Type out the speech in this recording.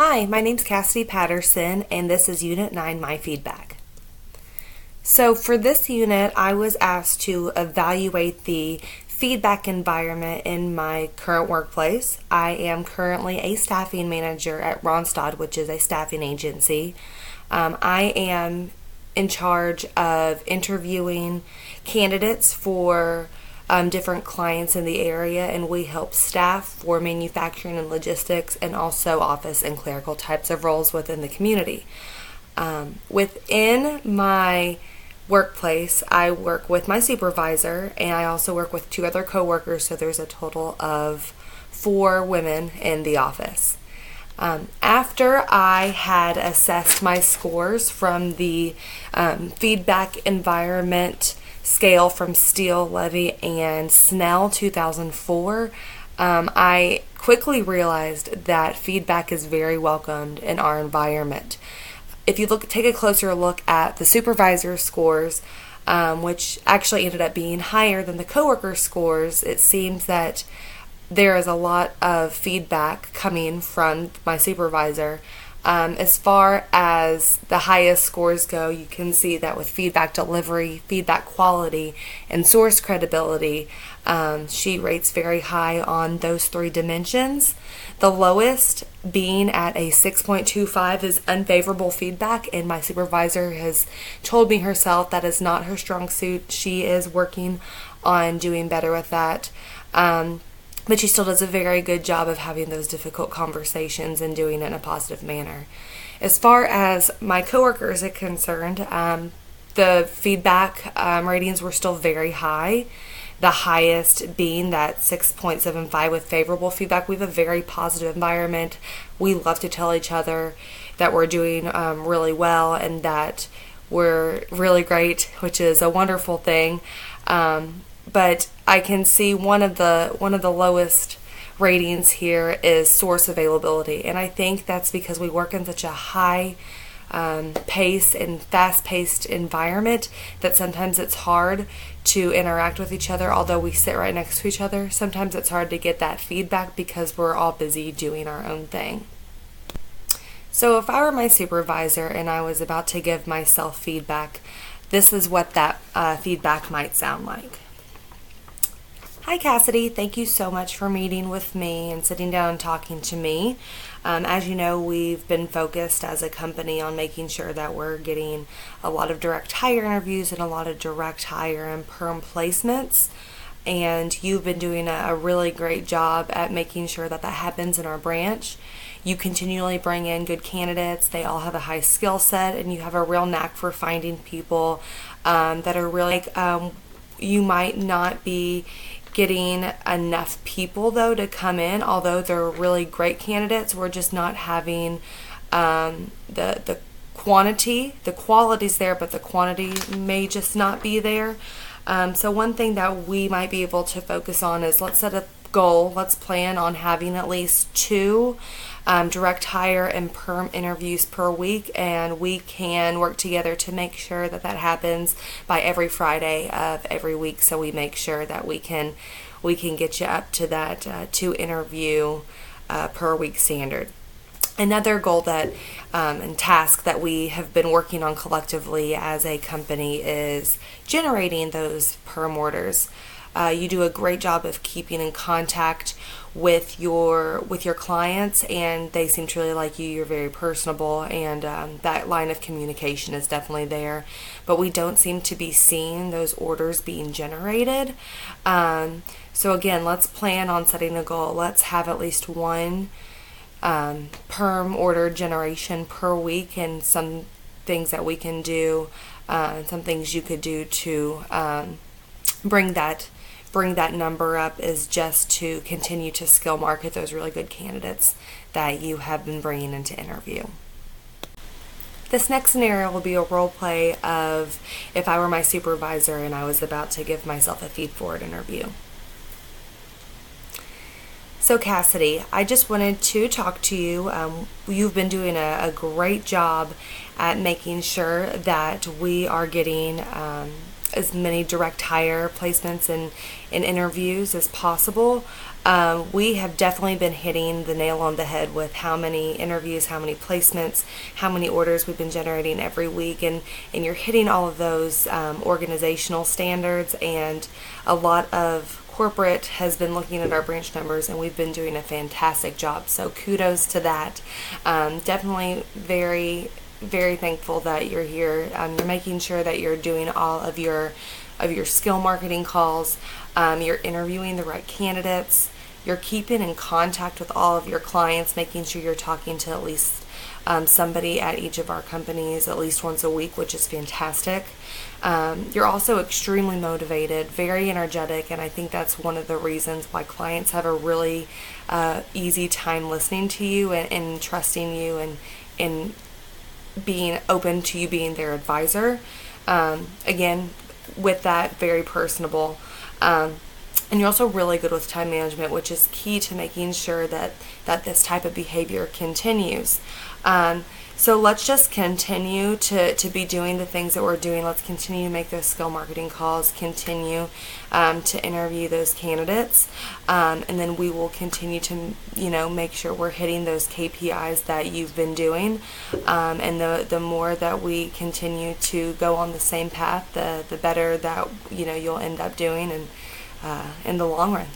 Hi, my name's Cassidy Patterson, and this is Unit 9, My Feedback. So for this unit, I was asked to evaluate the feedback environment in my current workplace. I am currently a staffing manager at Ronstadt, which is a staffing agency. I am in charge of interviewing candidates for different clients in the area, and we help staff for manufacturing and logistics and also office and clerical types of roles within the community. Within my workplace, I work with my supervisor, and I also work with two other coworkers, so there's a total of 4 women in the office. After I had assessed my scores from the feedback environment scale from Steele, Levy, and Snell 2004, I quickly realized that feedback is very welcomed in our environment. If you take a closer look at the supervisor scores, which actually ended up being higher than the coworker scores, it seems that there is a lot of feedback coming from my supervisor. As far as the highest scores go, you can see that with feedback delivery, feedback quality, and source credibility, she rates very high on those 3 dimensions. The lowest being at a 6.25 is unfavorable feedback, and my supervisor has told me herself that is not her strong suit. She is working on doing better with that. But she still does a very good job of having those difficult conversations and doing it in a positive manner. As far as my coworkers are concerned, the feedback ratings were still very high. The highest being that 6.75 with favorable feedback. We have a very positive environment. We love to tell each other that we're doing really well and that we're really great, which is a wonderful thing. But I can see one of the lowest ratings here is source availability, and I think that's because we work in such a high pace and fast-paced environment that sometimes it's hard to interact with each other. Although we sit right next to each other, sometimes it's hard to get that feedback because we're all busy doing our own thing. So if I were my supervisor and I was about to give myself feedback, this is what that feedback might sound like. Hi Cassidy, thank you so much for meeting with me and sitting down and talking to me. As you know, we've been focused as a company on making sure that we're getting a lot of direct hire interviews and a lot of direct hire and perm placements. And you've been doing a really great job at making sure that that happens in our branch. You continually bring in good candidates. They all have a high skill set, and you have a real knack for finding people that are really you might not be getting enough people though to come in, although they're really great candidates. We're just not having the quantity. The quality's there, but the quantity may just not be there. So one thing that we might be able to focus on is, let's set a goal. Let's plan on having at least 2 direct hire and perm interviews per week, and we can work together to make sure that that happens by every Friday of every week, so we make sure that we can get you up to that 2 interview per week standard. Another goal that and task that we have been working on collectively as a company is generating those perm orders. You do a great job of keeping in contact with your clients, and they seem to really like you. You're very personable, and that line of communication is definitely there. But we don't seem to be seeing those orders being generated. So again, let's plan on setting a goal. Let's have at least 1 perm order generation per week, and some things that we can do, some things you could do to bring that number up is just to continue to skill market those really good candidates that you have been bringing into interview. This next scenario will be a role play of if I were my supervisor and I was about to give myself a feed-forward interview. So Cassidy, I just wanted to talk to you. You've been doing a great job at making sure that we are getting as many direct hire placements and interviews as possible. We have definitely been hitting the nail on the head with how many interviews, how many placements, how many orders we've been generating every week, and you're hitting all of those organizational standards, and a lot of corporate has been looking at our branch numbers, and we've been doing a fantastic job. So kudos to that. Definitely very thankful that you're here. You're making sure that you're doing all of your skill marketing calls. You're interviewing the right candidates. You're keeping in contact with all of your clients, making sure you're talking to at least somebody at each of our companies at least once a week, which is fantastic. You're also extremely motivated, very energetic, and I think that's one of the reasons why clients have a really easy time listening to you and trusting you and being open to you being their advisor. Again, with that, very personable. And you're also really good with time management, which is key to making sure that this type of behavior continues. So let's just continue to be doing the things that we're doing. Let's continue to make those skill marketing calls, continue to interview those candidates, and then we will continue to, make sure we're hitting those KPIs that you've been doing. And the more that we continue to go on the same path, the better that, you'll end up doing and in the long run.